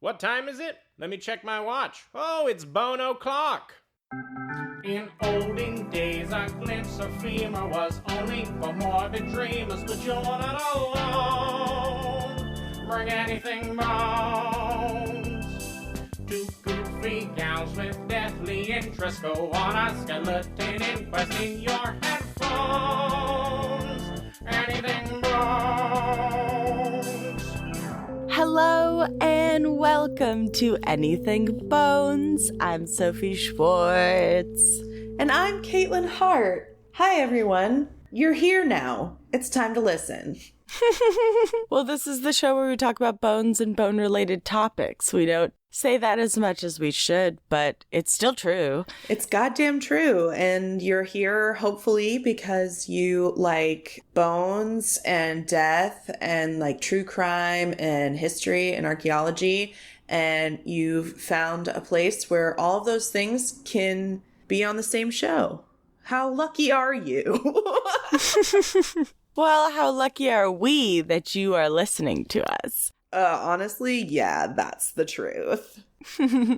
What time is it? Let me check my watch. Oh, it's bone o'clock. In olden days, a glimpse of femur was only for morbid dreamers, but you're not alone. Bring anything bones. Two goofy gals with deathly interest go on a skeleton inquest in your headphones. Anything bones. Hello and welcome to Anything Bones. I'm Sophie Schwartz. And I'm Katelyn Hart. Hi, everyone. You're here now. It's time to listen. Well, this is the show where we talk about bones and bone-related topics. We don't say that as much as we should, but it's still true. It's goddamn true. And you're here, hopefully, because you like bones and death and like true crime and history and archaeology. And you've found a place where all of those things can be on the same show. How lucky are you? Well, how lucky are we that you are listening to us? Honestly, yeah, that's the truth.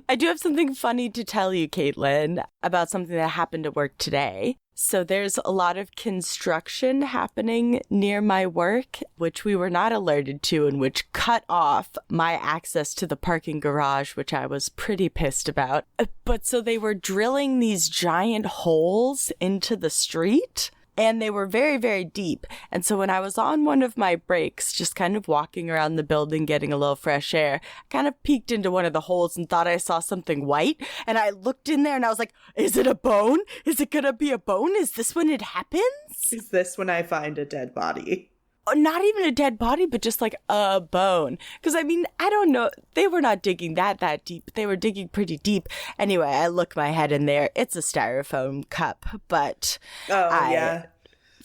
I do have something funny to tell you, Katelyn, about something that happened at work today. So there's a lot of construction happening near my work, which we were not alerted to and which cut off my access to the parking garage, which I was pretty pissed about. But so they were drilling these giant holes into the street. And they were very, very deep. And so when I was on one of my breaks, just kind of walking around the building, getting a little fresh air, I kind of peeked into one of the holes and thought I saw something white. And I looked in there and I was like, is it a bone? Is it going to be a bone? Is this when it happens? Is this when I find a dead body? Not even a dead body, but just like a bone. Because, I mean, I don't know. They were not digging that deep. They were digging pretty deep. Anyway, I look my head in there. It's a styrofoam cup. But yeah.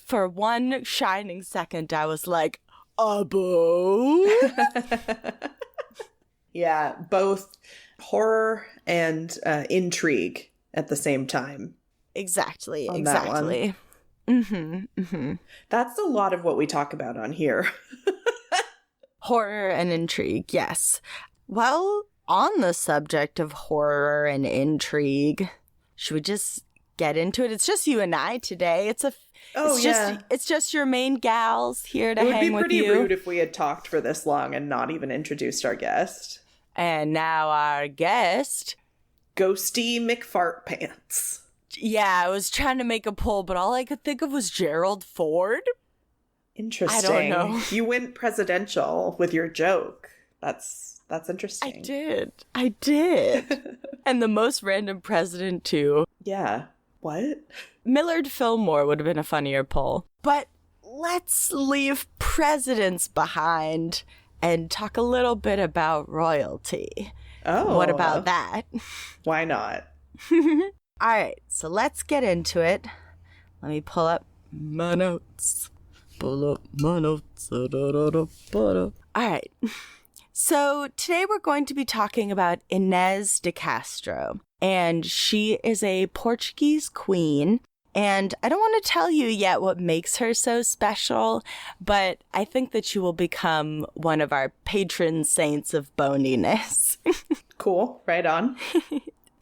For one shining second, I was like, a bone? Yeah, both horror and intrigue at the same time. Exactly. That's a lot of what we talk about on here. Horror and intrigue, yes. Well, on the subject of horror and intrigue, should we just get into it? It's just you and I today. It's just your main gals here to hang with you. It would be pretty rude if we had talked for this long and not even introduced our guest. And now our guest, Ghosty McFartpants. Yeah, I was trying to make a poll, but all I could think of was Gerald Ford. Interesting. I don't know. You went presidential with your joke. That's interesting. I did. And the most random president, too. Yeah. What? Millard Fillmore would have been a funnier poll. But let's leave presidents behind and talk a little bit about royalty. Oh. What about that? Why not? All right, so let's get into it. Let me pull up my notes. All right. So today we're going to be talking about Inês de Castro. And she is a Portuguese queen. And I don't want to tell you yet what makes her so special, but I think that she will become one of our patron saints of boniness. Cool. Right on.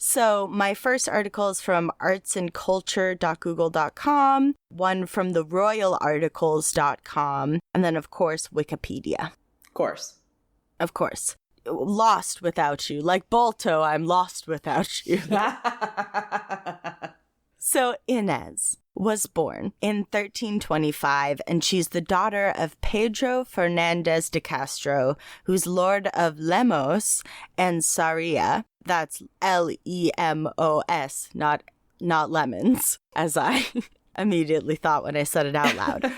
So my first article is from artsandculture.google.com, one from the royalarticles.com, and then, of course, Wikipedia. Of course. Lost without you. Like Balto, I'm lost without you. So Inês was born in 1325, and she's the daughter of Pedro Fernandez de Castro, who's Lord of Lemos and Sarria. That's Lemos, not lemons, as I immediately thought when I said it out loud.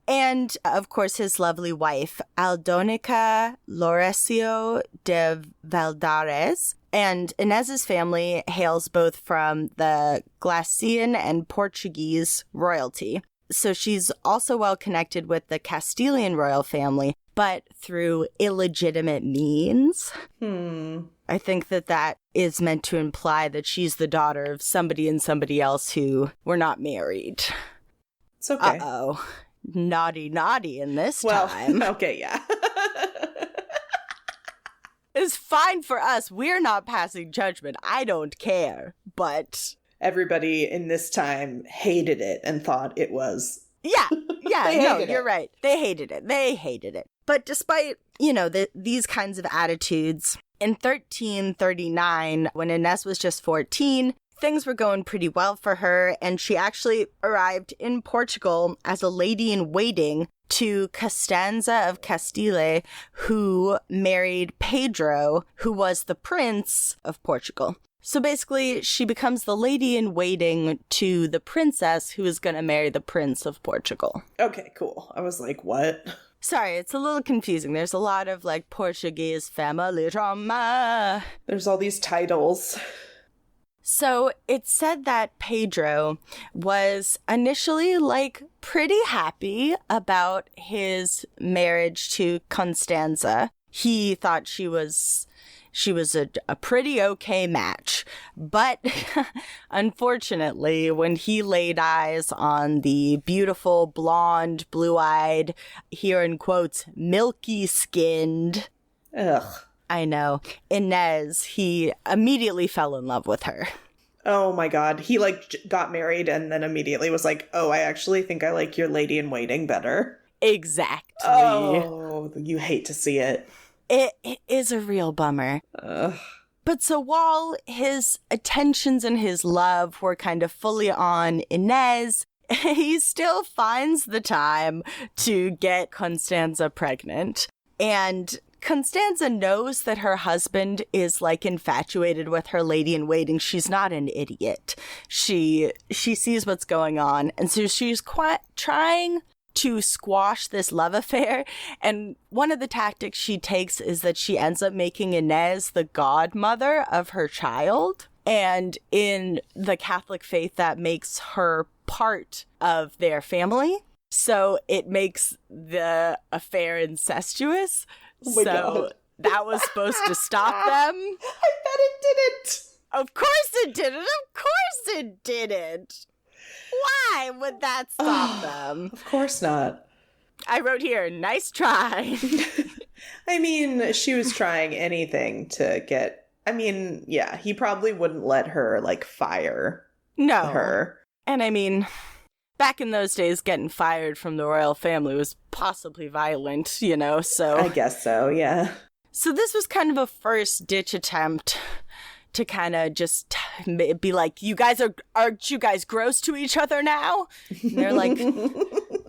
And, of course, his lovely wife, Aldonica Lorecio de Valdares. And Inés's family hails both from the Galician and Portuguese royalty. So she's also well connected with the Castilian royal family, but through illegitimate means. I think that is meant to imply that she's the daughter of somebody and somebody else who were not married. It's okay. Uh-oh. Naughty in this time. Okay, yeah. is fine for us. We're not passing judgment. I don't care. But everybody in this time hated it and thought it was. Yeah, no, you're right. They hated it. But despite, these kinds of attitudes, in 1339, when Inês was just 14, things were going pretty well for her, and she actually arrived in Portugal as a lady-in-waiting to Costanza of Castile, who married Pedro, who was the prince of Portugal. So basically, she becomes the lady-in-waiting to the princess who is going to marry the prince of Portugal. Okay, cool. I was like, what? Sorry, it's a little confusing. There's a lot of, Portuguese family drama. There's all these titles. So it's said that Pedro was initially, pretty happy about his marriage to Constanza. He thought she was a pretty okay match. But unfortunately, when he laid eyes on the beautiful, blonde, blue-eyed, here in quotes, milky-skinned, ugh, I know, Inês, he immediately fell in love with her. Oh my god. He, got married and then immediately was like, oh, I actually think I like your lady-in-waiting better. Exactly. Oh, you hate to see it. It is a real bummer. But so while his attentions and his love were kind of fully on Inês, he still finds the time to get Constanza pregnant. And Constanza knows that her husband is infatuated with her lady-in-waiting. She's not an idiot. She sees what's going on. And so she's quite trying to squash this love affair, and one of the tactics she takes is that she ends up making Inês the godmother of her child, and in the Catholic faith that makes her part of their family, so it makes the affair incestuous. Oh my God. That was supposed to stop them. I bet it didn't. Of course it didn't. Of course it didn't. Why would that stop them? Of course not. I wrote here, nice try. I mean, she was trying anything to get... I mean, yeah, he probably wouldn't let her, fire her. And I mean, back in those days, getting fired from the royal family was possibly violent, so... I guess so, yeah. So this was kind of a first-ditch attempt to kind of just be like, aren't you guys gross to each other now? And they're like,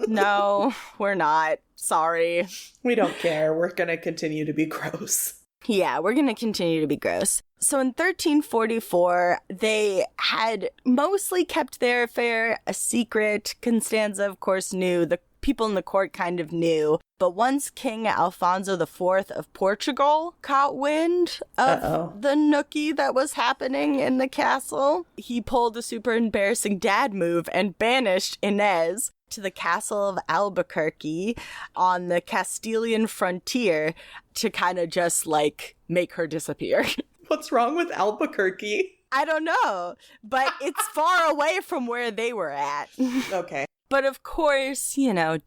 no, we're not. Sorry. We don't care. We're going to continue to be gross. Yeah, we're going to continue to be gross. So in 1344, they had mostly kept their affair a secret. Constanza, of course, knew. The people in the court kind of knew. But once King Alfonso IV of Portugal caught wind of the nookie that was happening in the castle, he pulled a super embarrassing dad move and banished Inês to the castle of Albuquerque on the Castilian frontier to kind of just make her disappear. What's wrong with Albuquerque? I don't know, but it's far away from where they were at. Okay. But of course,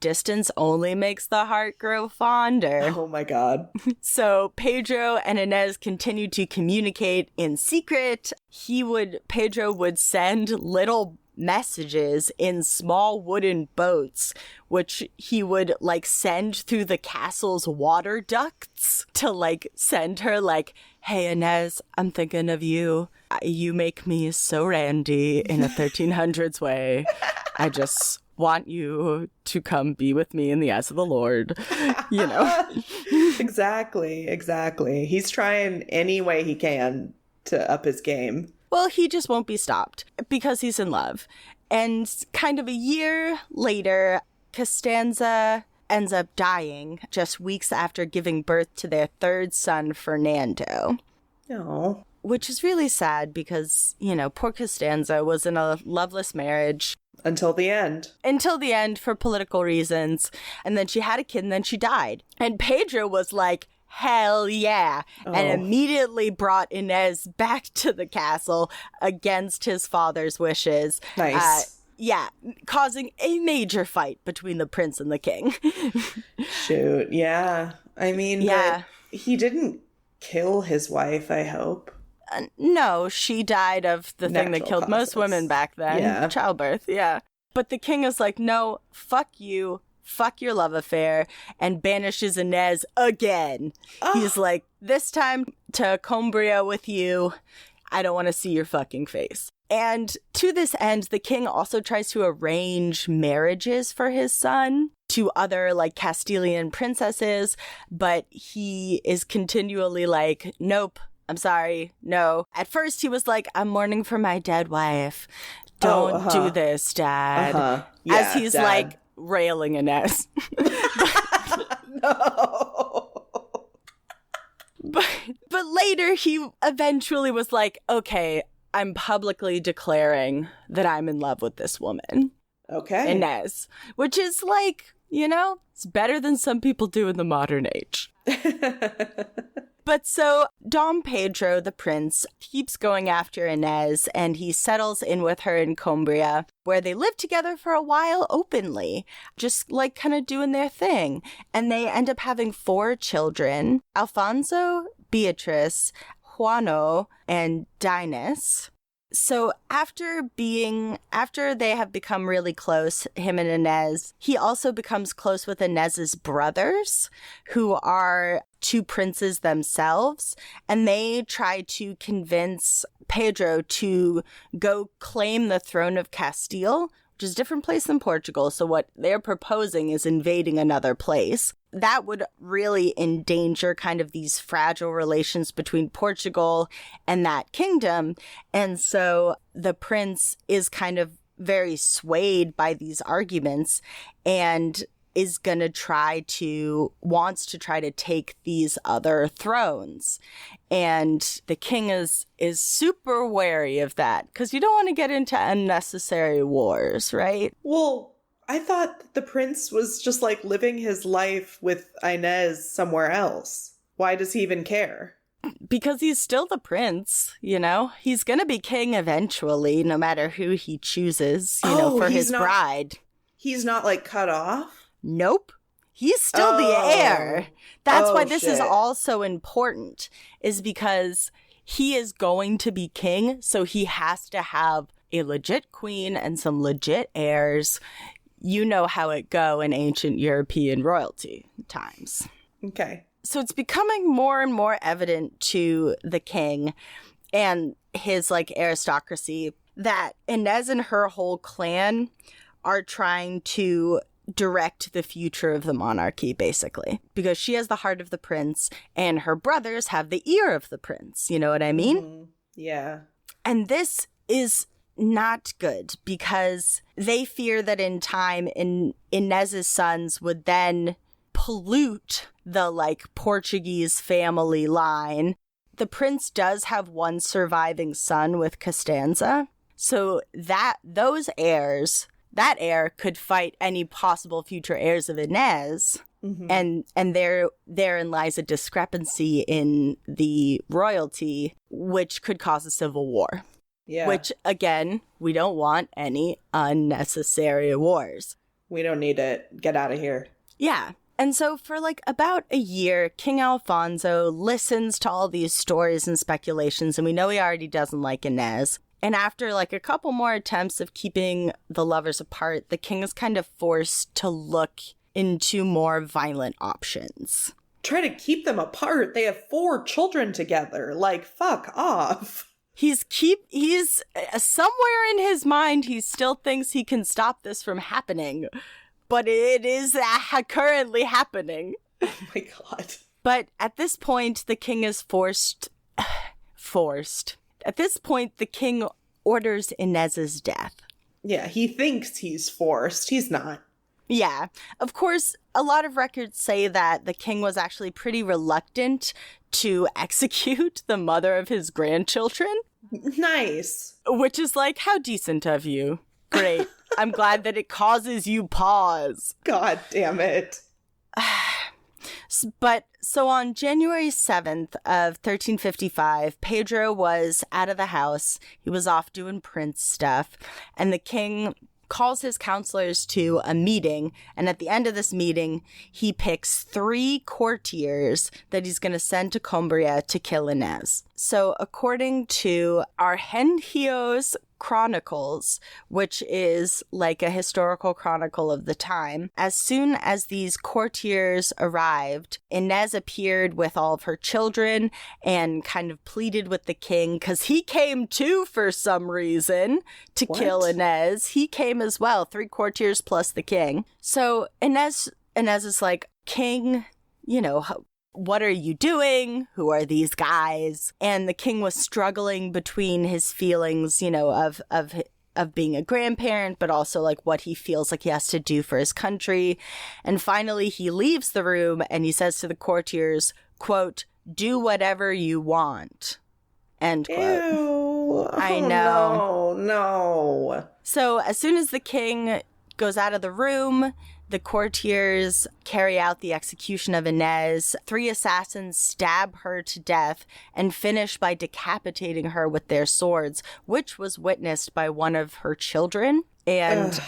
distance only makes the heart grow fonder. Oh my God. So Pedro and Inês continued to communicate in secret. Pedro would send little messages in small wooden boats, which he would send through the castle's water ducts to send her hey Inês, I'm thinking of you. You make me so randy in a 1300s way. I just want you to come be with me in the eyes of the Lord, Exactly. He's trying any way he can to up his game. Well, he just won't be stopped because he's in love. And kind of a year later, Costanza ends up dying just weeks after giving birth to their third son, Fernando. Oh. Which is really sad because, poor Costanza was in a loveless marriage. Until the end. Until the end for political reasons. And then she had a kid and then she died. And Pedro was like, hell yeah. Oh. And immediately brought Inês back to the castle against his father's wishes. Nice. Yeah, causing a major fight between the prince and the king. Shoot, yeah. I mean, yeah. He didn't kill his wife, I hope. No, she died of the thing that Natural killed most causes. women back then. Yeah. Childbirth, yeah. But the king is like, no, fuck you, fuck your love affair, and banishes Inês again. He's like, this time to Cumbria with you. I don't want to see your fucking face. And to this end, the king also tries to arrange marriages for his son to other like Castilian princesses, but he is continually like, nope, I'm sorry, no. At first he was like, I'm mourning for my dead wife. Don't do this, Dad. Yeah, as he's Dad. like railing Inês. No. But later he eventually was like, okay, I'm publicly declaring that I'm in love with this woman, Okay. Inês, which is like, you know, it's better than some people do in the modern age. But so Dom Pedro, the prince, keeps going after Inês, and he settles in with her in Cumbria, where they live together for a while openly, just like kind of doing their thing. And they end up having 4 children, Alfonso, Beatrice, Juano, and Dinas. So after they have become really close, him and Inês, he also becomes close with Inês's brothers, who are 2 princes themselves, and they try to convince Pedro to go claim the throne of Castile, which is a different place than Portugal. So what they're proposing is invading another place. That would really endanger kind of these fragile relations between Portugal and that kingdom. And so the prince is kind of very swayed by these arguments and is gonna wants to try to take these other thrones. And the king is super wary of that, because you don't want to get into unnecessary wars, right? Well, I thought that the prince was just like living his life with Inês somewhere else. Why does he even care? Because he's still the prince, you know? He's gonna be king eventually, no matter who he chooses, for his bride. He's not like cut off? Nope. He's still the heir. That's why this is shit. also important, is because he is going to be king, so he has to have a legit queen and some legit heirs. You know how it go in ancient European royalty times. Okay. So it's becoming more and more evident to the king and his like aristocracy that Inês and her whole clan are trying to direct the future of the monarchy, basically, because she has the heart of the prince and her brothers have the ear of the prince. You know what I mean? Mm-hmm. Yeah. And this is not good, because they fear that in time Inês's sons would then pollute the like Portuguese family line. The prince does have one surviving son with Costanza, so that heir could fight any possible future heirs of Inês. Mm-hmm. And therein lies a discrepancy in the royalty, which could cause a civil war. Yeah. Which, again, we don't want any unnecessary wars. We don't need it. Get out of here. Yeah. And so for like about a year, King Alfonso listens to all these stories and speculations, and we know he already doesn't like Inês. And after like a couple more attempts of keeping the lovers apart, the king is kind of forced to look into more violent options. Try to keep them apart. They have 4 children together. Like, fuck off. He's somewhere in his mind, he still thinks he can stop this from happening, but it is currently happening. Oh my God. But at this point, the king is forced. At this point, the king orders Inês's death. Yeah, he thinks he's forced. He's not. Yeah. Of course, a lot of records say that the king was actually pretty reluctant to execute the mother of his grandchildren. Nice. Which is like, how decent of you. Great. I'm glad that it causes you pause. God damn it. But so on January 7th of 1355, Pedro was out of the house. He was off doing prince stuff. And the king calls his counselors to a meeting, and at the end of this meeting, he picks 3 courtiers that he's going to send to Cumbria to kill Inês. So according to Argentios Chronicles, which is like a historical chronicle of the time, as soon as these courtiers arrived, Inês appeared with all of her children and kind of pleaded with the king, because he came too for some reason to kill Inês. He came as well, 3 courtiers plus the king. So Inês is like, king, what are you doing? Who are these guys? And the king was struggling between his feelings, of being a grandparent, but also like what he feels like he has to do for his country. And finally, he leaves the room and he says to the courtiers, quote, "Do whatever you want." End quote. Ew. I know. No. So as soon as the king goes out of the room, the courtiers carry out the execution of Inês. 3 assassins stab her to death and finish by decapitating her with their swords, which was witnessed by one of her children. And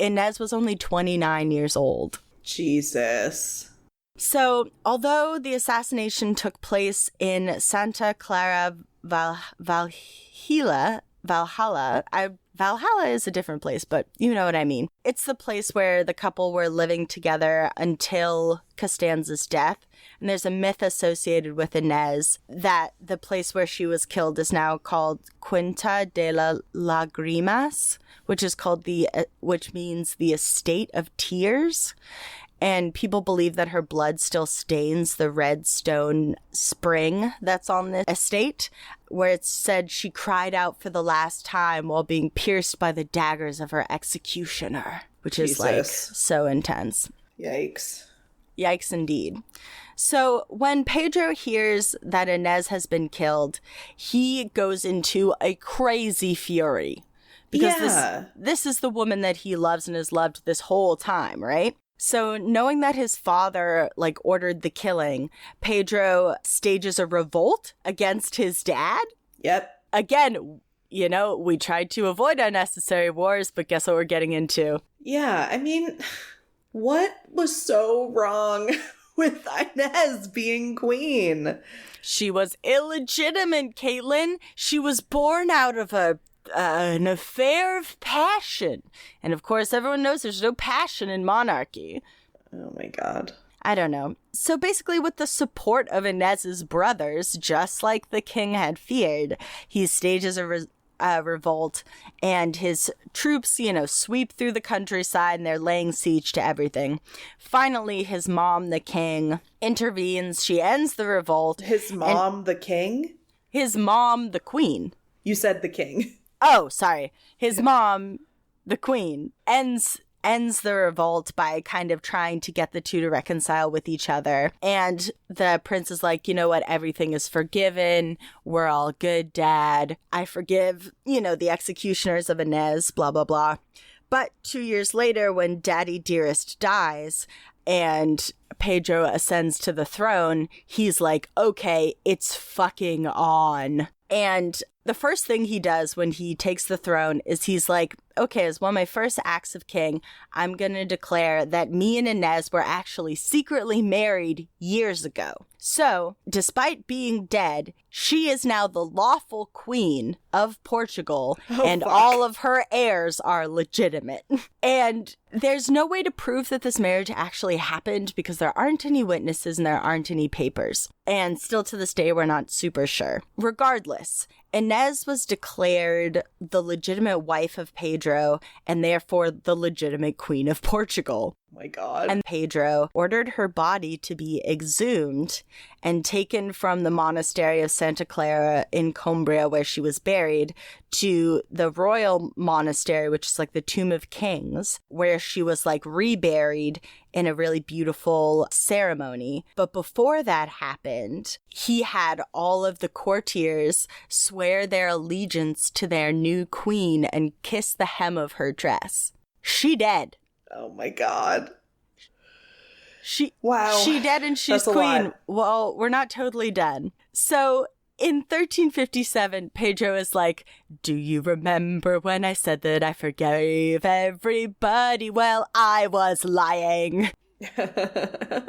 Inês was only 29 years old. Jesus. So, although the assassination took place in Santa Clara, Valhalla, Valhalla is a different place, but you know what I mean. It's the place where the couple were living together until Costanza's death. And there's a myth associated with Inês that the place where she was killed is now called Quinta de la Lagrimas, which means the estate of tears. And people believe that her blood still stains the red stone spring that's on the estate, where it's said she cried out for the last time while being pierced by the daggers of her executioner, which is like so intense. Yikes. Yikes indeed. So when Pedro hears that Inês has been killed, he goes into a crazy fury. Because this is the woman that he loves and has loved this whole time, right? So knowing that his father, ordered the killing, Pedro stages a revolt against his dad. Yep. Again, we tried to avoid unnecessary wars, but guess what we're getting into? Yeah, I mean, what was so wrong with Inês being queen? She was illegitimate, Catelyn. She was born out of an affair of passion. And of course, everyone knows there's no passion in monarchy. Oh my God. I don't know. So basically, with the support of Inês's brothers, just like the king had feared, he stages a revolt, and his troops, sweep through the countryside, and they're laying siege to everything. Finally, his mom, the king, intervenes. She ends the revolt. His mom, the king? His mom, the queen. You said the king. Oh, sorry. His mom, the queen, ends the revolt by kind of trying to get the two to reconcile with each other. And the prince is like, you know what? Everything is forgiven. We're all good, Dad. I forgive, the executioners of Inês, blah, blah, blah. But 2 years later, when Daddy Dearest dies and Pedro ascends to the throne, he's like, okay, it's fucking on. And the first thing he does when he takes the throne is he's like, okay, as one of my first acts of king, I'm going to declare that me and Inês were actually secretly married years ago. So, despite being dead, she is now the lawful queen of Portugal, and all of her heirs are legitimate. And there's no way to prove that this marriage actually happened because there aren't any witnesses and there aren't any papers. And still to this day, we're not super sure. Regardless, Inês was declared the legitimate wife of Pedro and therefore the legitimate queen of Portugal. Oh my God. And Pedro ordered her body to be exhumed and taken from the monastery of Santa Clara in Cumbria, where she was buried, to the royal monastery, which is like the Tomb of Kings, where she was reburied in a really beautiful ceremony. But before that happened, he had all of the courtiers swear their allegiance to their new queen and kiss the hem of her dress. She dead. Oh my God. She dead and she's queen. Well, we're not totally done. So in 1357, Pedro is like, do you remember when I said that I forgave everybody? Well, I was lying.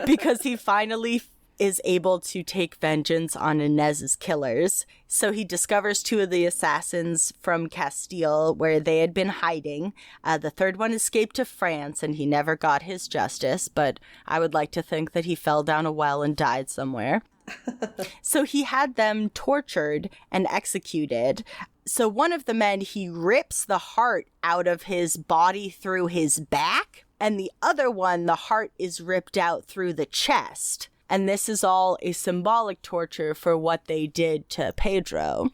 Because he finally is able to take vengeance on Inez's killers. So he discovers two of the assassins from Castile where they had been hiding. The third one escaped to France and he never got his justice, but I would like to think that he fell down a well and died somewhere. So he had them tortured and executed. So one of the men, he rips the heart out of his body through his back, and the other one, the heart is ripped out through the chest. And this is all a symbolic torture for what they did to Pedro.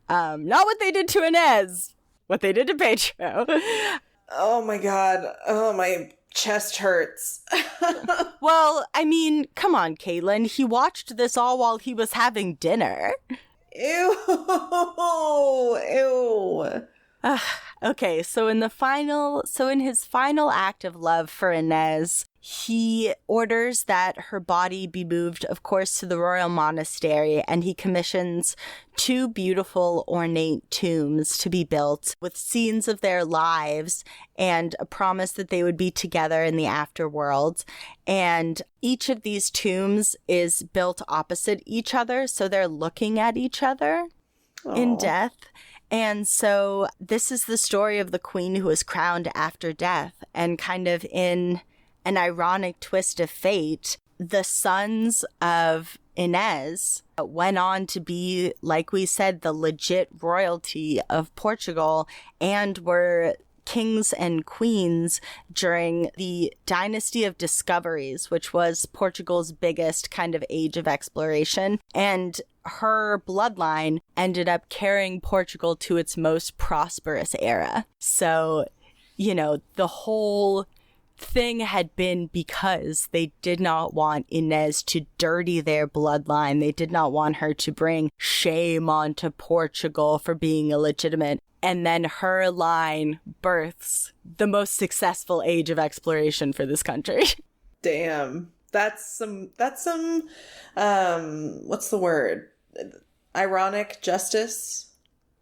Not what they did to Inez, what they did to Pedro. Oh my God. Oh, my chest hurts. Well, I mean, come on, Katelyn. He watched this all while he was having dinner. Ew. Ew. Okay, so in his final act of love for Inez, he orders that her body be moved, of course, to the royal monastery, and he commissions 2 beautiful ornate tombs to be built with scenes of their lives and a promise that they would be together in the afterworld. And each of these tombs is built opposite each other, so they're looking at each other in death. And so this is the story of the queen who was crowned after death, and kind of in an ironic twist of fate, the sons of Inez went on to be, like we said, the legit royalty of Portugal and were kings and queens during the Dynasty of Discoveries, which was Portugal's biggest kind of age of exploration. And her bloodline ended up carrying Portugal to its most prosperous era. So, you know, the whole thing had been because they did not want Inez to dirty their bloodline. They did not want her to bring shame onto Portugal for being illegitimate. And then her line births the most successful age of exploration for this country. Damn. That's some, what's the word? Ironic justice?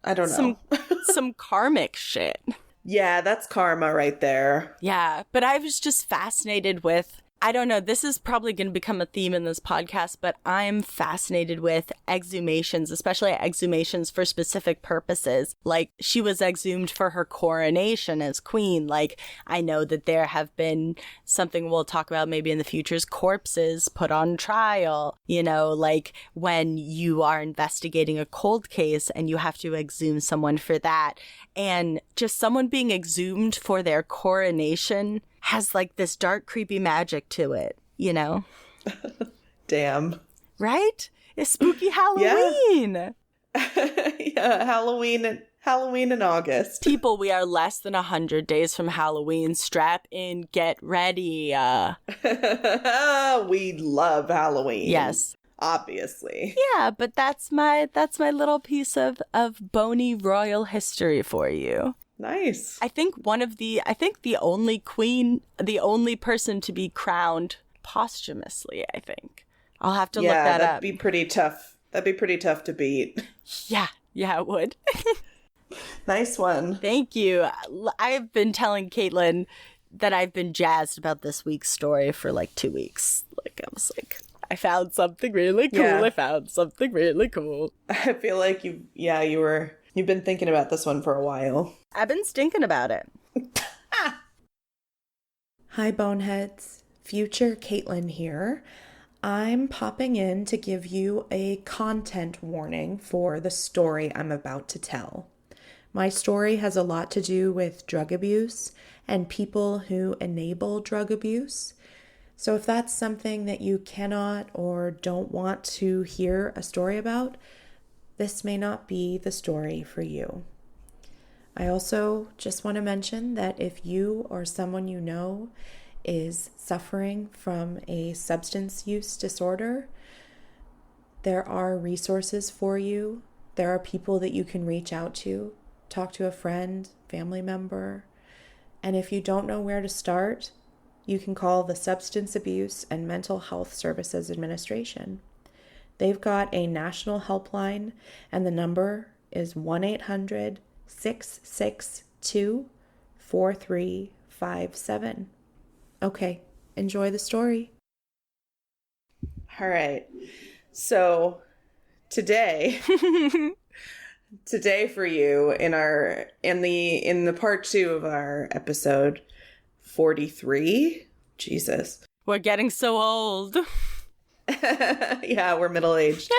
I don't know. Some karmic shit. Yeah, that's karma right there. Yeah, but I was just fascinated with, I don't know, this is probably going to become a theme in this podcast, but I'm fascinated with exhumations, especially exhumations for specific purposes. Like, she was exhumed for her coronation as queen. Like, I know that there have been something we'll talk about maybe in the future, corpses put on trial, you know, like when you are investigating a cold case and you have to exhume someone for that. And just someone being exhumed for their coronation has like this dark, creepy magic to it, you know? Damn. Right? It's spooky Halloween. Yeah, yeah, Halloween in August. People, we are less than 100 days from Halloween. Strap in, get ready. We love Halloween. Yes. Obviously. Yeah, but that's my little piece of bony royal history for you. Nice. I think the only person to be crowned posthumously, I think. I'll have to look that up. That'd be pretty tough. That'd be pretty tough to beat. Yeah, it would. Nice one. Thank you. I've been telling Katelyn that I've been jazzed about this week's story for like 2 weeks. Like, I was like, I found something really cool. Yeah. I found something really cool. I feel like you've been thinking about this one for a while. I've been stinking about it. Hi, Boneheads. Future Katelyn here. I'm popping in to give you a content warning for the story I'm about to tell. My story has a lot to do with drug abuse and people who enable drug abuse. So if that's something that you cannot or don't want to hear a story about, this may not be the story for you. I also just want to mention that if you or someone you know is suffering from a substance use disorder, there are resources for you. There are people that you can reach out to, talk to a friend, family member. And if you don't know where to start, you can call the Substance Abuse and Mental Health Services Administration. They've got a national helpline, and the number is 1-800-662-4357. Okay, enjoy the story. All right. So today for you in the part 2 of our episode 43. Jesus. We're getting so old. Yeah, we're middle-aged.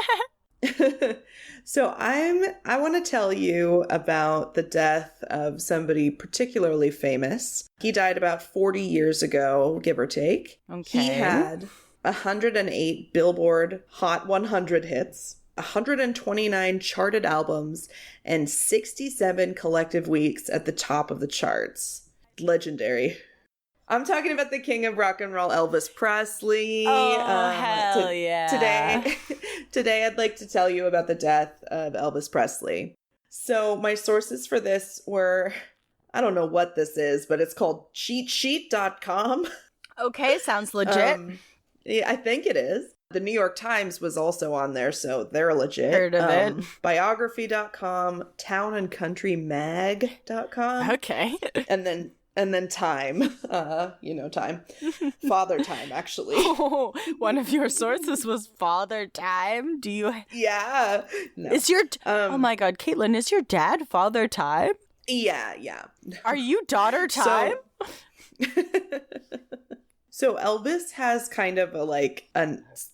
So I want to tell you about the death of somebody particularly famous. He died about 40 years ago, give or take. Okay. He had 108 Billboard Hot 100 hits, 129 charted albums, and 67 collective weeks at the top of the charts. Legendary. I'm talking about the king of rock and roll, Elvis Presley. Oh, hell yeah. Today I'd like to tell you about the death of Elvis Presley. So my sources for this were, I don't know what this is, but it's called cheatsheet.com. Okay, sounds legit. Yeah, I think it is. The New York Times was also on there, so they're legit. Heard of it. Biography.com, townandcountrymag.com. Okay. And then Time, Time. Father Time, actually. Oh, one of your sources was Father Time. Do you? Yeah. No. Is your? Oh my God, Katelyn, is your dad Father Time? Yeah. Are you Daughter Time? So Elvis has kind of a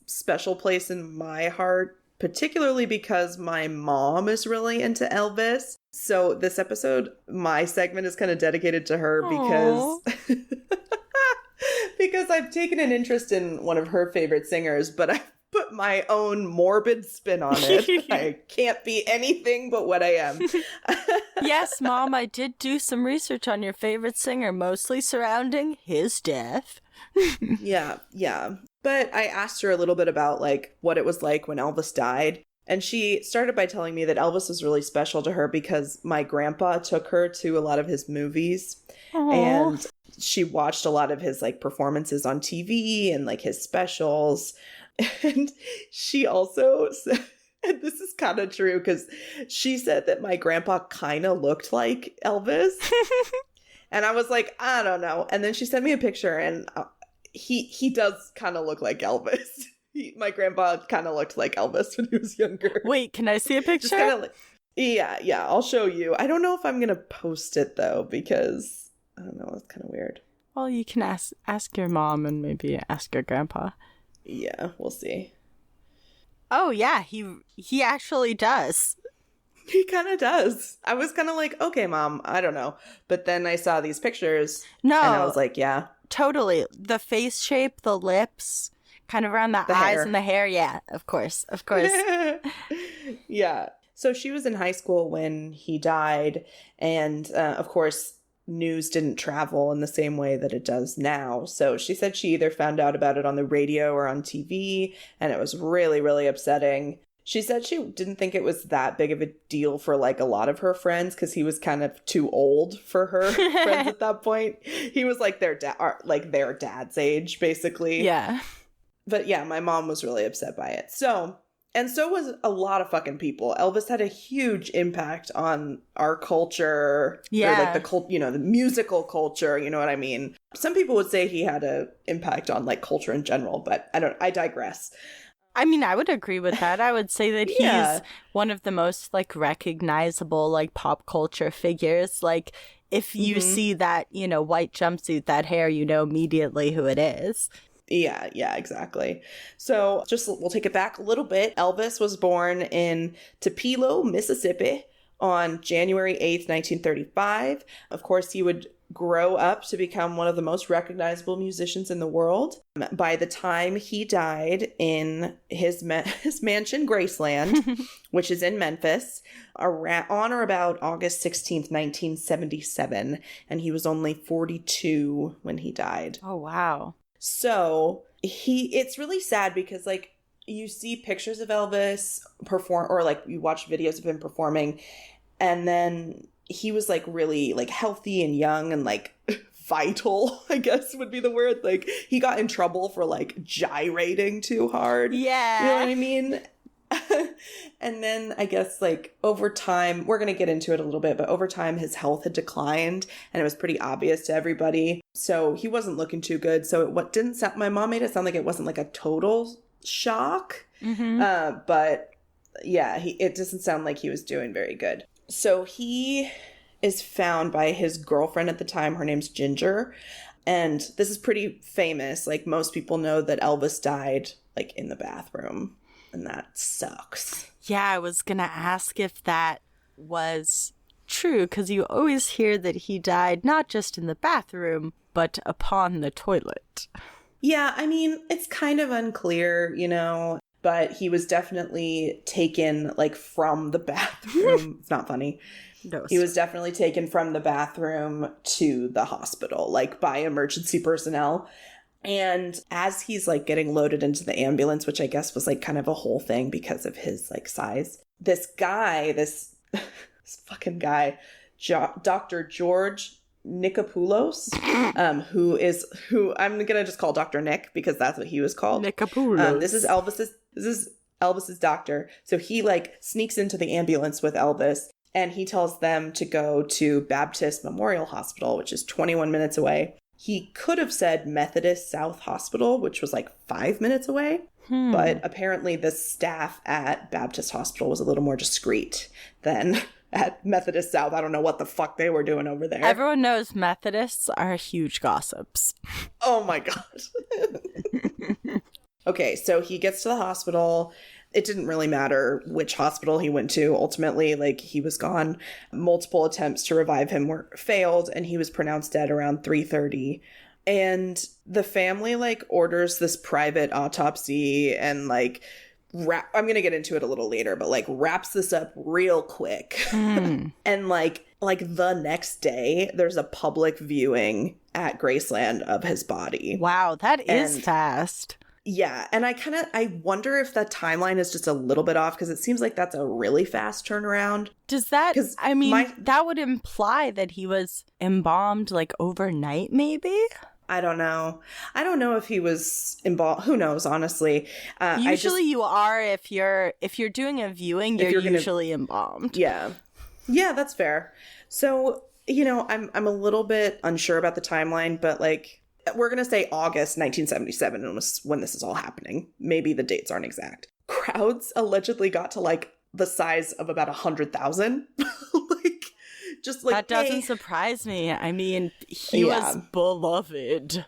special place in my heart, particularly because my mom is really into Elvis. So this episode, my segment is kind of dedicated to her because I've taken an interest in one of her favorite singers, but I've put my own morbid spin on it. I can't be anything but what I am. Yes, Mom, I did do some research on your favorite singer, mostly surrounding his death. Yeah. But I asked her a little bit about what it was like when Elvis died. And she started by telling me that Elvis was really special to her because my grandpa took her to a lot of his movies. Aww. And she watched a lot of his performances on TV and his specials. And she also said, and this is kind of true because she said that my grandpa kind of looked like Elvis. And I was like, I don't know. And then she sent me a picture and he does kind of look like Elvis. My grandpa kind of looked like Elvis when he was younger. Wait, can I see a picture? Just yeah, I'll show you. I don't know if I'm going to post it, though, because, I don't know, it's kind of weird. Well, you can ask your mom and maybe ask your grandpa. Yeah, we'll see. Oh, yeah, he actually does. He kind of does. I was kind of like, okay, Mom, I don't know. But then I saw these pictures. No. And I was like, yeah. Totally. The face shape, the lips, kind of around the eyes hair. And the hair. Yeah, of course. Yeah. So she was in high school when he died. And of course, news didn't travel in the same way that it does now. So she said she either found out about it on the radio or on TV. And it was really, really upsetting. She said she didn't think it was that big of a deal for a lot of her friends because he was kind of too old for her friends at that point. He was their dad's age, basically. Yeah. But yeah, my mom was really upset by it. So was a lot of fucking people. Elvis had a huge impact on our culture. Yeah. Or the musical culture, you know what I mean? Some people would say he had an impact on culture in general, but I digress. I mean, I would agree with that. I would say that he's one of the most recognizable pop culture figures. If you see that, white jumpsuit, that hair, you know immediately who it is. Yeah, exactly. So we'll take it back a little bit. Elvis was born in Tupelo, Mississippi on January 8th, 1935. Of course, he would grow up to become one of the most recognizable musicians in the world. By the time he died in his mansion, Graceland, which is in Memphis, on or about August 16th, 1977. And he was only 42 when he died. Oh, wow. So it's really sad because you see pictures of Elvis perform or you watch videos of him performing and then he was really healthy and young and vital, I guess would be the word. He got in trouble for gyrating too hard. Yeah. You know what I mean? And then I guess like over time, we're going to get into it a little bit, but over time his health had declined and it was pretty obvious to everybody. So he wasn't looking too good. So what didn't sound, my mom made it sound like it wasn't like a total shock. But yeah, it doesn't sound like he was doing very good. So he is found by his girlfriend at the time. Her name's Ginger. And this is pretty famous. Like most people know that Elvis died like in the bathroom. And that sucks. Yeah, I was going to ask if that was true, because you always hear that he died not just in the bathroom, but upon the toilet. Yeah, I mean, it's kind of unclear, you know, but he was definitely taken like from the bathroom. It's not funny. No, he was definitely taken from the bathroom to the hospital, like by emergency personnel. And as he's like getting loaded into the ambulance, which I guess was like kind of a whole thing because of his like size, this fucking guy, Dr. George Nikopoulos, who I'm gonna just call Dr. Nick because that's what he was called. Nikopoulos. This is Elvis's doctor. So he like sneaks into the ambulance with Elvis. And he tells them to go to Baptist Memorial Hospital, which is 21 minutes away. He could have said Methodist South Hospital, which was like 5 minutes away. But apparently the staff at Baptist Hospital was a little more discreet than at Methodist South. I don't know what the fuck they were doing over there. Everyone knows Methodists are huge gossips. Oh my God. Okay, so he gets to the hospital. It didn't really matter which hospital he went to. Ultimately, like, he was gone. Multiple attempts to revive him failed, and he was pronounced dead around 3:30. And the family, like, orders this private autopsy and, like, I'm going to get into it a little later, but, like, wraps this up real quick. And, like the next day, there's a public viewing at Graceland of his body. Wow, that is fast. Yeah, and I wonder if that timeline is just a little bit off, because it seems like that's a really fast turnaround. Does that, I mean, that would imply that he was embalmed like overnight, maybe? I don't know. I don't know if he was embalmed. Who knows, honestly. Usually you are, if you're doing a viewing, you're usually embalmed. Yeah. Yeah, that's fair. So, you know, I'm a little bit unsure about the timeline, but like, we're going to say August 1977 was when this is all happening. Maybe the dates aren't exact. Crowds allegedly got to like the size of about 100,000. Like, just like, that doesn't surprise me. I mean, he was beloved.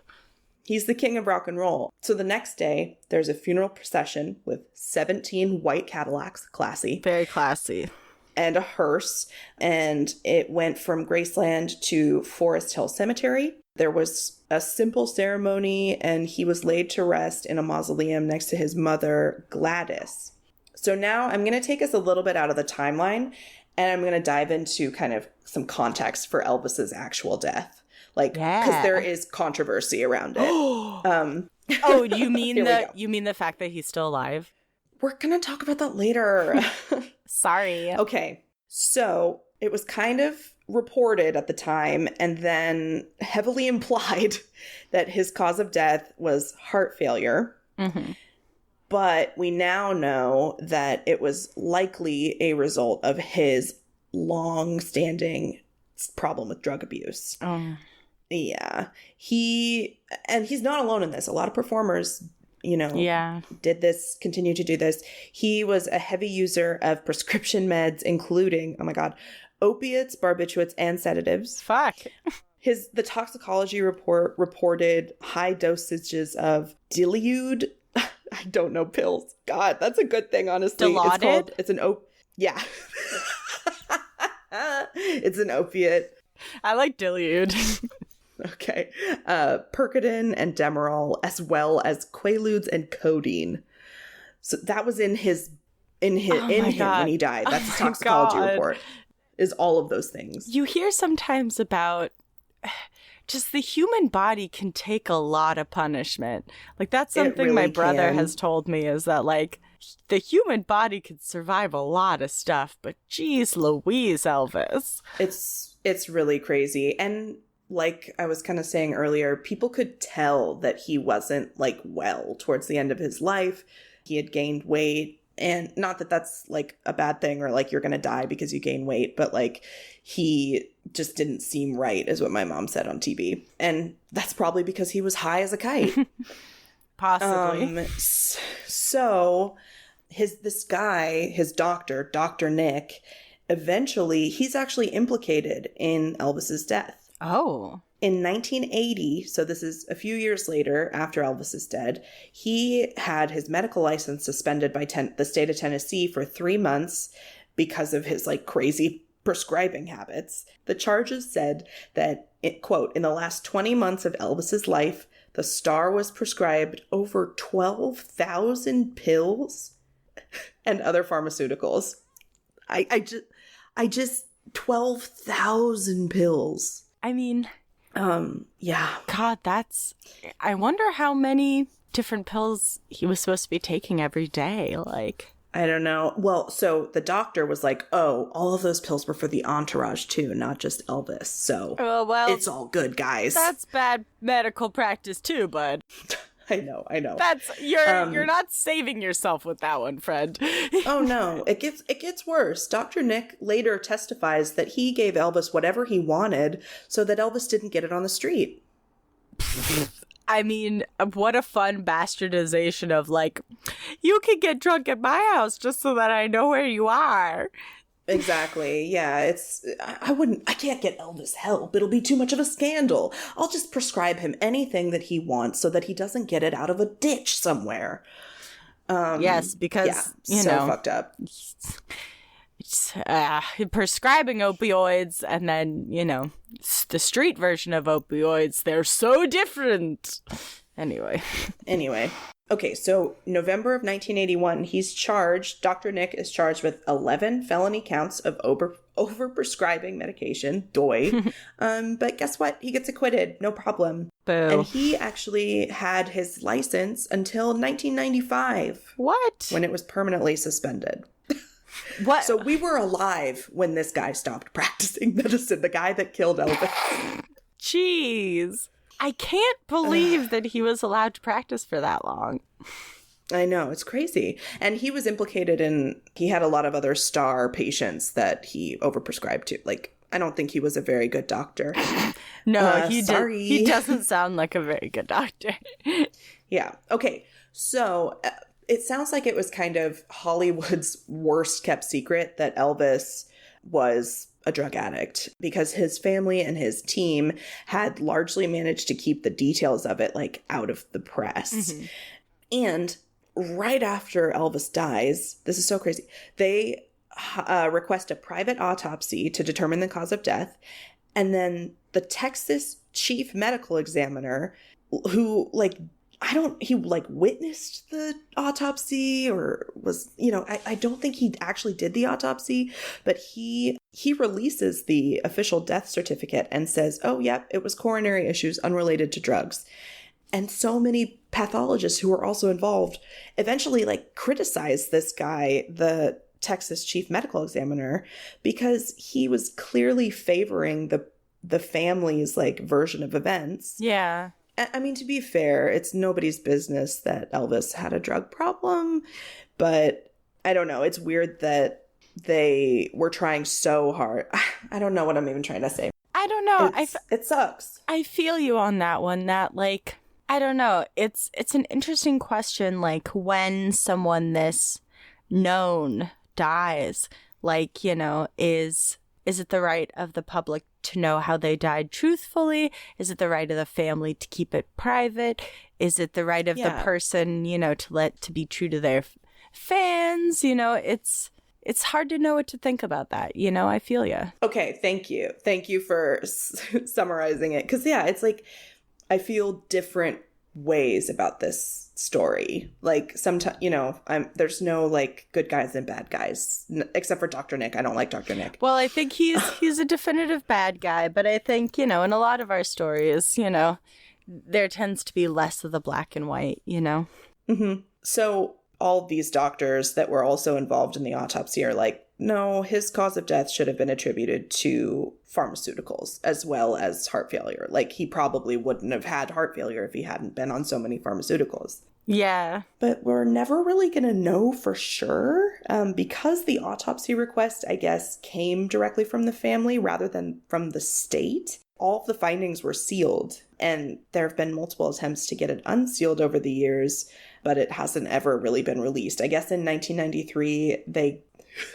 He's the king of rock and roll. So the next day, there's a funeral procession with 17 white Cadillacs, classy. Very classy. And a hearse. And it went from Graceland to Forest Hill Cemetery. There was a simple ceremony, and he was laid to rest in a mausoleum next to his mother, Gladys. So now I'm going to take us a little bit out of the timeline, and I'm going to dive into kind of some context for Elvis's actual death. Like, because there is controversy around it. Oh, you mean the fact that he's still alive? We're going to talk about that later. Sorry. Okay. So it was kind of reported at the time and then heavily implied that his cause of death was heart failure. But we now know that it was likely a result of his long-standing problem with drug abuse. Yeah. He's not alone in this. A lot of performers, you know, continue to do this. He was a heavy user of prescription meds, including, oh my God, opiates, barbiturates, and sedatives. Fuck. The toxicology report reported high dosages of Dilude. I don't know pills. God, that's a good thing, honestly. Dilaudid? It's an it's an opiate. I like Dilude. Okay. Percodan and Demerol, as well as Quaaludes and codeine. So that was in him when he died. That's the toxicology report. Is all of those things. You hear sometimes about just the human body can take a lot of punishment. Like, that's something my brother has told me, is that like the human body can survive a lot of stuff, but geez Louise, Elvis. It's really crazy. And like I was kind of saying earlier, people could tell that he wasn't like well towards the end of his life. He had gained weight. And not that that's like a bad thing or like you're going to die because you gain weight, but like he just didn't seem right is what my mom said on TV. And that's probably because he was high as a kite. Possibly. So this guy, his doctor, Dr. Nick, eventually he's actually implicated in Elvis's death. Oh. In 1980, so this is a few years later after Elvis is dead, he had his medical license suspended by the state of Tennessee for 3 months because of his like crazy prescribing habits. The charges said that, quote, in the last 20 months of Elvis's life, the star was prescribed over 12,000 pills and other pharmaceuticals. I just 12,000 pills. I mean, yeah. God, I wonder how many different pills he was supposed to be taking every day. Like, I don't know. Well, so the doctor was like, oh, all of those pills were for the entourage too, not just Elvis. So it's all good, guys. That's bad medical practice too, bud. I know. You're not saving yourself with that one, friend. Oh no, it gets worse. Dr. Nick later testifies that he gave Elvis whatever he wanted so that Elvis didn't get it on the street. I mean, what a fun bastardization of like, you can get drunk at my house just so that I know where you are. Exactly. Yeah, I can't get Elvis help. It'll be too much of a scandal. I'll just prescribe him anything that he wants so that he doesn't get it out of a ditch somewhere. Yes, because, you so know, fucked up. Prescribing opioids and then, you know, the street version of opioids, they're so different. Anyway. Okay, so November of 1981, Dr. Nick is charged with 11 felony counts of overprescribing medication, but guess what? He gets acquitted, no problem. Boo. And he actually had his license until 1995. What? When it was permanently suspended. What? So we were alive when this guy stopped practicing medicine, the guy that killed Elvis. Jeez. I can't believe that he was allowed to practice for that long. I know, it's crazy. And he was implicated he had a lot of other star patients that he overprescribed to. Like, I don't think he was a very good doctor. No, he doesn't sound like a very good doctor. Yeah. Okay. So it sounds like it was kind of Hollywood's worst kept secret that Elvis was a drug addict, because his family and his team had largely managed to keep the details of it like out of the press. Mm-hmm. And right after Elvis dies, this is so crazy, they request a private autopsy to determine the cause of death. And then the Texas chief medical examiner, who he witnessed the autopsy or was, I don't think he actually did the autopsy, but he releases the official death certificate and says, oh, yep, it was coronary issues unrelated to drugs. And so many pathologists who were also involved eventually criticized this guy, the Texas chief medical examiner, because he was clearly favoring the family's version of events. Yeah. I mean, to be fair, it's nobody's business that Elvis had a drug problem, but I don't know. It's weird that they were trying so hard. I don't know what I'm even trying to say. I don't know. It sucks. I feel you on that one. That I don't know. It's an interesting question. When someone this known dies, is it the right of the public to know how they died truthfully? Is it the right of the family to keep it private? Is it the right of the person, to be true to their fans? It's hard to know what to think about that. I feel you. Okay. Thank you. Thank you for summarizing it. Cause it's I feel different ways about this story. Sometimes, there's no good guys and bad guys, except for Dr. Nick. I don't like Dr. Nick. Well, I think he's a definitive bad guy, but I think, in a lot of our stories, there tends to be less of the black and white, Mm-hmm. So all of these doctors that were also involved in the autopsy are no, his cause of death should have been attributed to pharmaceuticals as well as heart failure. He probably wouldn't have had heart failure if he hadn't been on so many pharmaceuticals. Yeah. But we're never really going to know for sure because the autopsy request, I guess, came directly from the family rather than from the state. All of the findings were sealed, and there have been multiple attempts to get it unsealed over the years, but it hasn't ever really been released. I guess in 1993,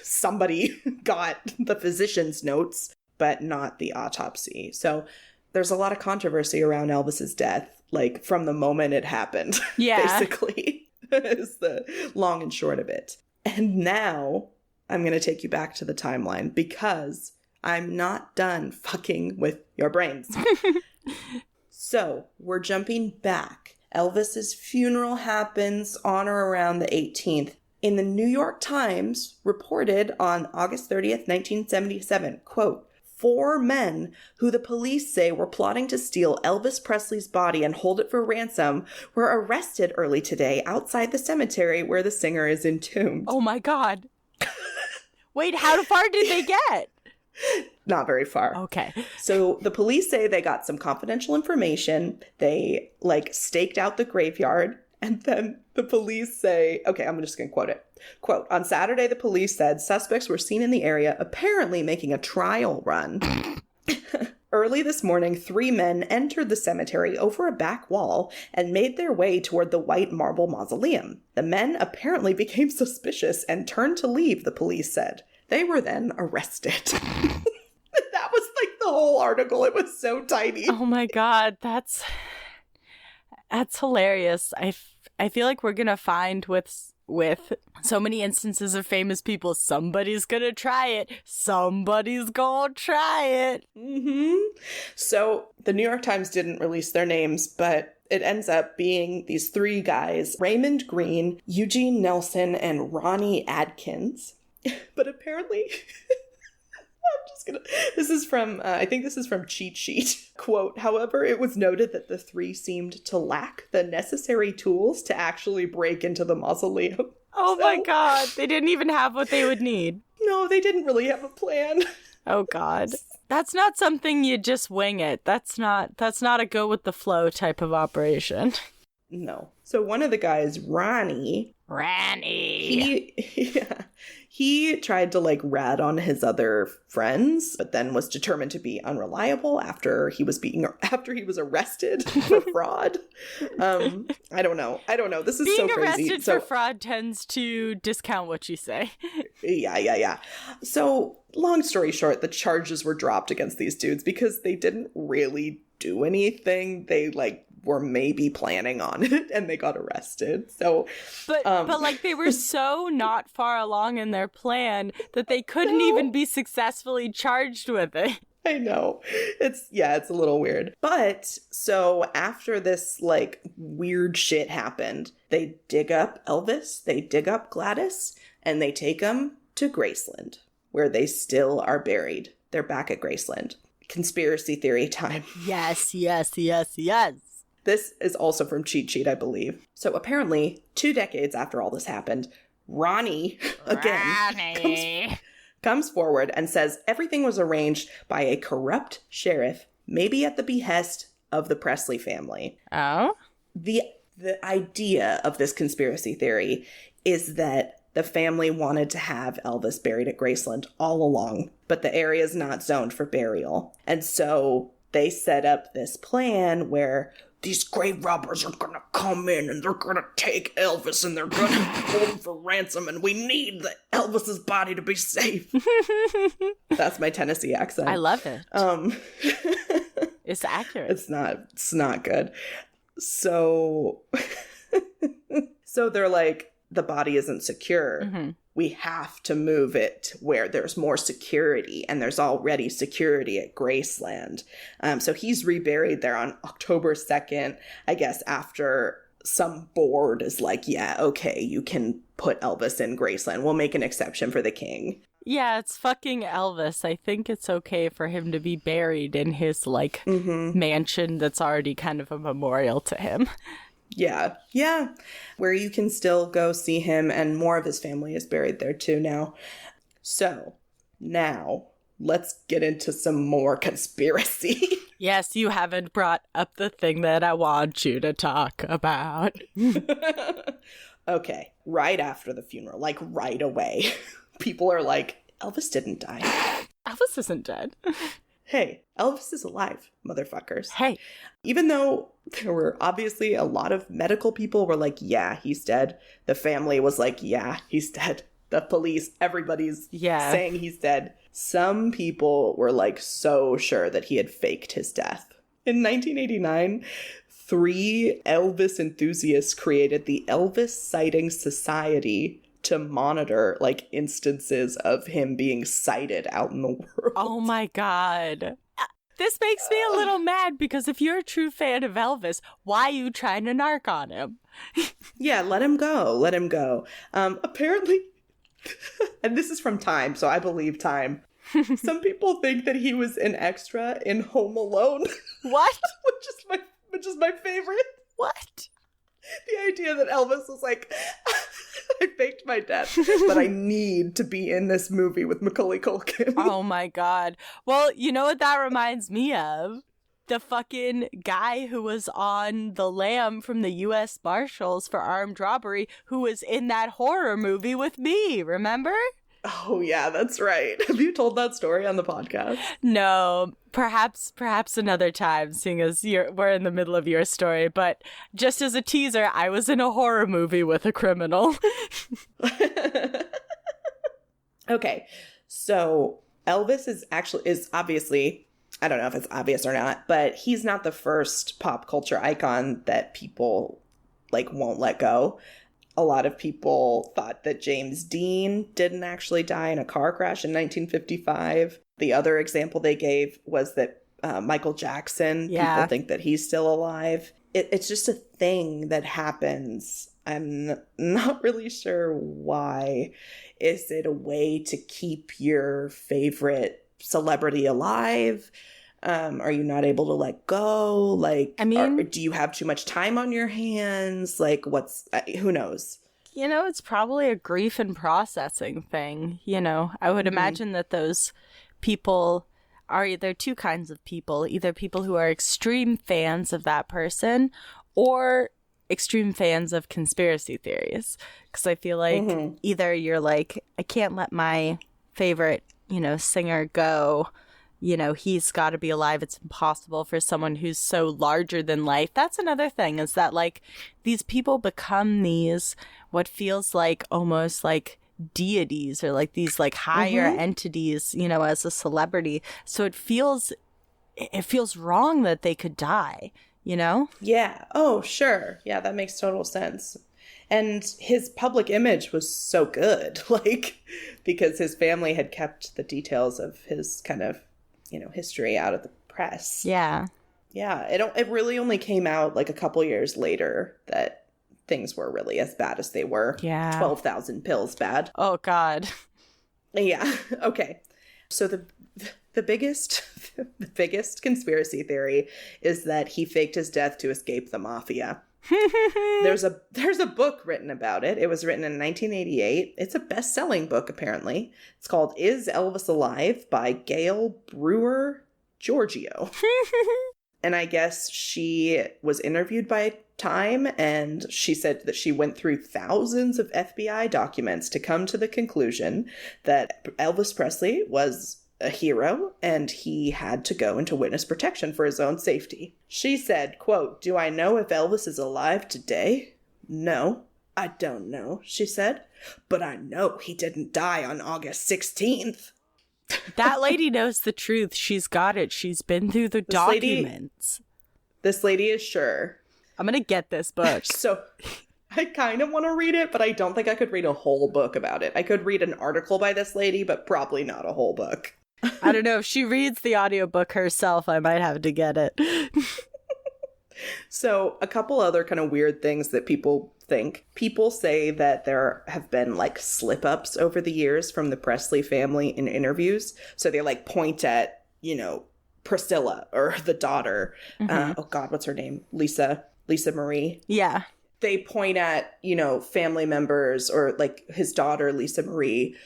somebody got the physician's notes, but not the autopsy. So there's a lot of controversy around Elvis's death. Like, from the moment it happened, basically, is the long and short of it. And now I'm going to take you back to the timeline because I'm not done fucking with your brains. So we're jumping back. Elvis's funeral happens on or around the 18th. In the New York Times, reported on August 30th, 1977, quote, 4 men who the police say were plotting to steal Elvis Presley's body and hold it for ransom were arrested early today outside the cemetery where the singer is entombed. Oh my God. Wait, how far did they get? Not very far. Okay. So the police say they got some confidential information. They, staked out the graveyard. And then the police say, okay, I'm just going to quote it. Quote, on Saturday, the police said suspects were seen in the area, apparently making a trial run. Early this morning, 3 men entered the cemetery over a back wall and made their way toward the white marble mausoleum. The men apparently became suspicious and turned to leave, the police said. They were then arrested. That was the whole article. It was so tiny. Oh my God, that's hilarious. I feel like we're gonna find with so many instances of famous people, somebody's gonna try it. Somebody's gonna try it. Mm-hmm. So the New York Times didn't release their names, but it ends up being these 3 guys, Raymond Green, Eugene Nelson, and Ronnie Adkins. But apparently... This is from, I think this is from Cheat Sheet. Quote, however, it was noted that the 3 seemed to lack the necessary tools to actually break into the mausoleum. Oh my God, they didn't even have what they would need. No, they didn't really have a plan. Oh God. That's not something you just wing it. That's not a go with the flow type of operation. No. So one of the guys, Ronnie, he tried to rat on his other friends, but then was determined to be unreliable after he was arrested for fraud. I don't know. This is being so crazy. Being arrested for fraud tends to discount what you say. Yeah. So long story short, the charges were dropped against these dudes because they didn't really do anything. They were maybe planning on it and they got arrested. So but they were so not far along in their plan that they couldn't even be successfully charged with it. I know. It's a little weird. But so after this weird shit happened, they dig up Elvis, they dig up Gladys, and they take them to Graceland, where they still are buried. They're back at Graceland. Conspiracy theory time. Yes. This is also from Cheat Sheet, I believe. So apparently, 2 decades after all this happened, Ronnie, comes forward and says everything was arranged by a corrupt sheriff, maybe at the behest of the Presley family. Oh? The idea of this conspiracy theory is that the family wanted to have Elvis buried at Graceland all along, but the area is not zoned for burial. And so they set up this plan where these grave robbers are going to come in and they're going to take Elvis and they're going to hold him for ransom, and we need Elvis's body to be safe. That's my Tennessee accent. I love it. It's accurate. It's not good. So they're like, the body isn't secure. Mm-hmm. We have to move it where there's more security, and there's already security at Graceland. So he's reburied there on October 2nd, I guess, after some board is like, yeah, okay, you can put Elvis in Graceland. We'll make an exception for the king. Yeah, it's fucking Elvis. I think it's okay for him to be buried in his, mansion that's already kind of a memorial to him. Yeah, where you can still go see him, and more of his family is buried there too now. So now let's get into some more conspiracy. Yes, you haven't brought up the thing that I want you to talk about. Okay, right after the funeral, like right away, people are like, Elvis didn't die. Elvis isn't dead. Hey, Elvis is alive, motherfuckers. Hey. Even though there were obviously a lot of medical people were like, yeah, he's dead. The family was like, yeah, he's dead. The police, everybody's saying he's dead. Some people were like so sure that he had faked his death. In 1989, 3 Elvis enthusiasts created the Elvis Sighting Society to monitor like instances of him being sighted out in the world. Oh my God. This makes me a little mad because if you're a true fan of Elvis, why are you trying to narc on him? Yeah, let him go. Let him go. Apparently, and this is from Time, so I believe Time. Some people think that he was an extra in Home Alone. What? which is my favorite. What? The idea that Elvis was like, I faked my death, but I need to be in this movie with Macaulay Culkin. Oh my God. Well, you know what that reminds me of? The fucking guy who was on the lam from the U.S. Marshals for armed robbery who was in that horror movie with me, remember? Oh, yeah, that's right. Have you told that story on the podcast? No, perhaps another time, seeing as we're in the middle of your story. But just as a teaser, I was in a horror movie with a criminal. Okay, so Elvis is obviously, I don't know if it's obvious or not, but he's not the first pop culture icon that people like won't let go. A lot of people thought that James Dean didn't actually die in a car crash in 1955. The other example they gave was that Michael Jackson, people think that he's still alive. It's just a thing that happens. I'm not really sure why. Is it a way to keep your favorite celebrity alive? Are you not able to let go? Like, I mean, do you have too much time on your hands? Like, who knows? You know, it's probably a grief and processing thing. You know, I would imagine that those people are either two kinds of people, either people who are extreme fans of that person or extreme fans of conspiracy theories. Because I feel like either you're like, I can't let my favorite, singer go. He's got to be alive. It's impossible for someone who's so larger than life. That's another thing, is that like these people become these what feels like almost like deities or like these like higher entities, as a celebrity. So it feels wrong that they could die, Yeah. Oh, sure. Yeah, that makes total sense. And his public image was so good, like, because his family had kept the details of his kind of history out of the press. Yeah. Yeah. It really only came out like a couple years later that things were really as bad as they were. Yeah. 12,000 pills bad. Oh, God. Yeah. Okay. So the biggest conspiracy theory is that he faked his death to escape the mafia. There's a book written about it. It was written in 1988. It's a best-selling book, apparently. It's called Is Elvis Alive by Gail Brewer Giorgio. And I guess she was interviewed by Time, and she said that she went through thousands of FBI documents to come to the conclusion that Elvis Presley was a hero, and he had to go into witness protection for his own safety. She said, quote, "Do I know if Elvis is alive today? No, I don't know," she said. "But I know he didn't die on August 16th. That lady knows the truth. She's got it. She's been through the documents. This lady is sure. I'm going to get this book. So I kind of want to read it, but I don't think I could read a whole book about it. I could read an article by this lady, but probably not a whole book. I don't know. If she reads the audiobook herself, I might have to get it. So a couple other kind of weird things that people think. People say that there have been like slip-ups over the years from the Presley family in interviews. So they like point at, Priscilla or the daughter. Oh God, what's her name? Lisa Marie. Yeah. They point at, family members or like his daughter, Lisa Marie.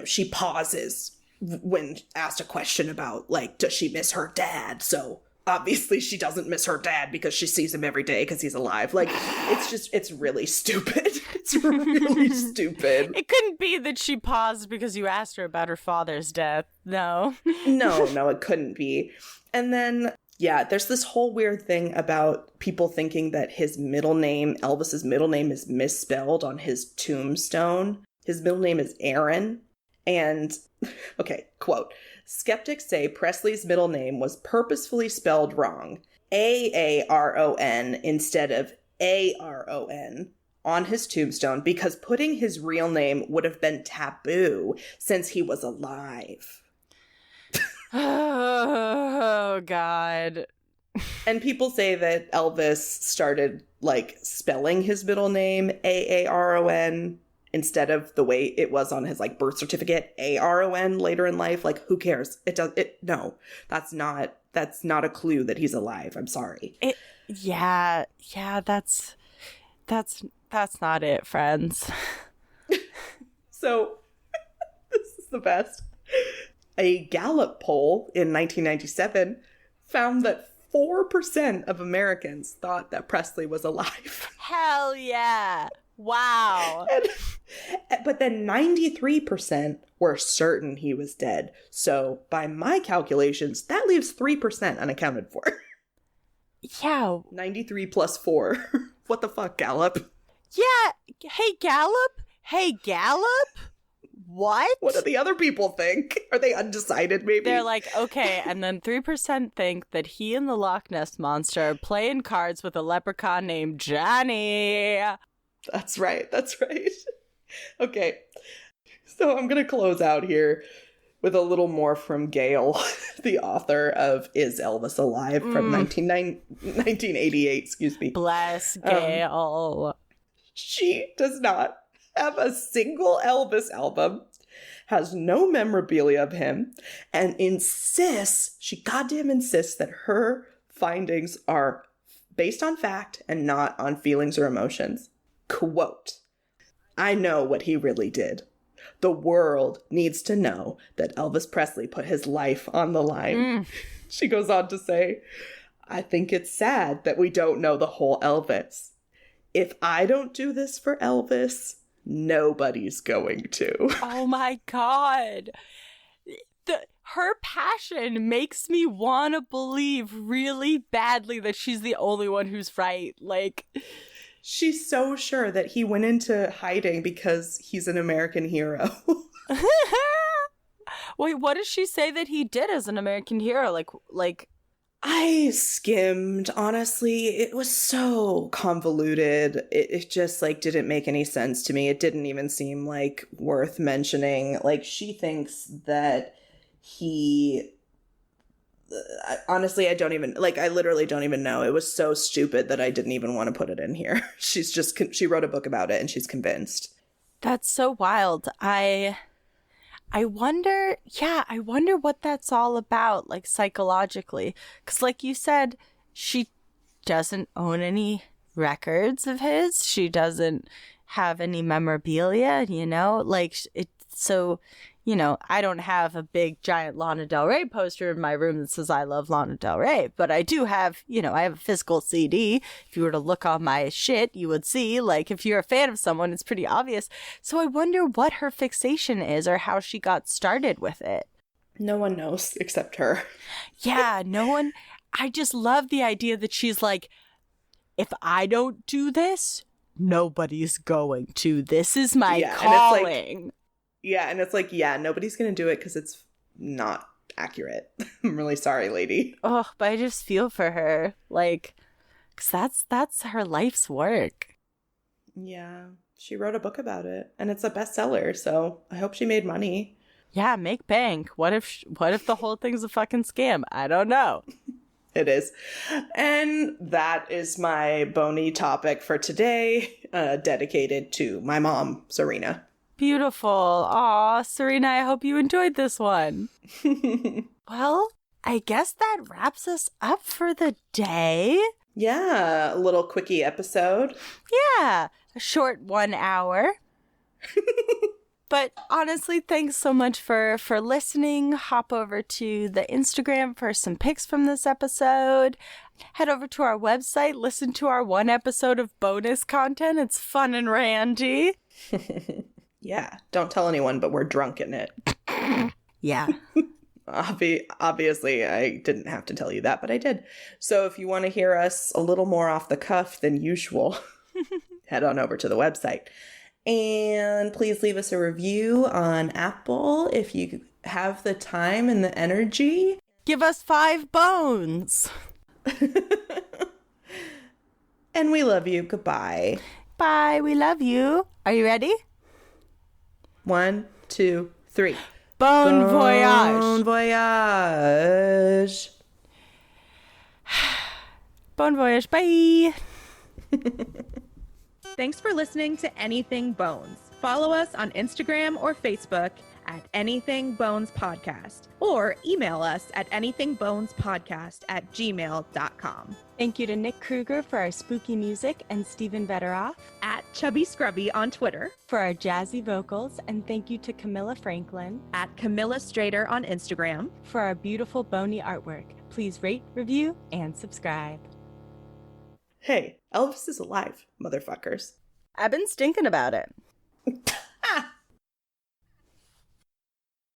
She pauses when asked a question about, like, does she miss her dad? So obviously she doesn't miss her dad because she sees him every day because he's alive. Like, it's really stupid. It's really stupid. It couldn't be that she paused because you asked her about her father's death. No. No, it couldn't be. And then, yeah, there's this whole weird thing about people thinking that his middle name, Elvis's middle name, is misspelled on his tombstone. His middle name is Aaron. And, okay, quote, skeptics say Presley's middle name was purposefully spelled wrong, Aaron instead of Aron, on his tombstone because putting his real name would have been taboo since he was alive. Oh, God. And people say that Elvis started, like, spelling his middle name Aaron instead of the way it was on his, like, birth certificate, Aron, later in life. Like, who cares? No, that's not a clue that he's alive. I'm sorry. Yeah, that's not it, friends. So, this is the best. A Gallup poll in 1997 found that 4% of Americans thought that Presley was alive. Hell yeah. Wow. But then 93% were certain he was dead. So by my calculations, that leaves 3% unaccounted for. Yeah. 93 plus 4. What the fuck, Gallup? Yeah. Hey, Gallup? What? What do the other people think? Are they undecided, maybe? They're like, okay, and then 3% think that he and the Loch Ness Monster are playing cards with a leprechaun named Johnny. That's right. Okay. So I'm going to close out here with a little more from Gail, the author of Is Elvis Alive? From 1988, excuse me. Bless Gail. She does not have a single Elvis album, has no memorabilia of him, and she goddamn insists that her findings are based on fact and not on feelings or emotions. Quote, I know what he really did. The world needs to know that Elvis Presley put his life on the line. She goes on to say, I think it's sad that we don't know the whole Elvis. If I don't do this for Elvis, nobody's going to. Oh my God. Her passion makes me want to believe really badly that she's the only one who's right. Like, she's so sure that he went into hiding because he's an American hero. Wait, what does she say that he did as an American hero? Like I skimmed, honestly. It was so convoluted. It just, like, didn't make any sense to me. It didn't even seem, like, worth mentioning. Like, she thinks that honestly, I literally don't even know. It was so stupid that I didn't even want to put it in here. She wrote a book about it and she's convinced. That's so wild. I wonder what that's all about, like, psychologically. Because, like you said, she doesn't own any records of his. She doesn't have any memorabilia, you know? Like, so, you know, I don't have a big, giant Lana Del Rey poster in my room that says I love Lana Del Rey. But I do have, you know, I have a physical CD. If you were to look on my shit, you would see, like, if you're a fan of someone, it's pretty obvious. So I wonder what her fixation is or how she got started with it. No one knows except her. Yeah, no one. I just love the idea that she's like, if I don't do this, nobody's going to. This is my calling. And it's like, nobody's going to do it because it's not accurate. I'm really sorry, lady. Oh, but I just feel for her. Like, because that's her life's work. Yeah, she wrote a book about it, and it's a bestseller, so I hope she made money. Yeah, make bank. What if the whole thing's a fucking scam? I don't know. It is. And that is my bony topic for today, dedicated to my mom, Serena. Beautiful. Aw, Serena, I hope you enjoyed this one. Well, I guess that wraps us up for the day. Yeah, a little quickie episode. Yeah, a short 1 hour. But honestly, thanks so much for listening. Hop over to the Instagram for some pics from this episode. Head over to our website, listen to our one episode of bonus content. It's fun and randy. Yeah, don't tell anyone, but we're drunk in it. Yeah. Obviously, I didn't have to tell you that, but I did. So if you want to hear us a little more off the cuff than usual, head on over to the website. And please leave us a review on Apple if you have the time and the energy. Give us 5 bones. And we love you. Goodbye. Bye. We love you. Are you ready? 1, 2, 3. Bon voyage. Bon voyage. Bon voyage. Bye. Thanks for listening to Anything Bones. Follow us on Instagram or Facebook at Anything Bones Podcast, or email us at anythingbonespodcast@gmail.com. Thank you to Nick Kruger for our spooky music and Stephen Vetteroff At Chubby Scrubby on Twitter, for our jazzy vocals, and thank you to Camilla Franklin at Camilla Strader on Instagram. for our beautiful bony artwork. Please rate, review, and subscribe. Hey, Elvis is alive, motherfuckers. I've been stinking about it.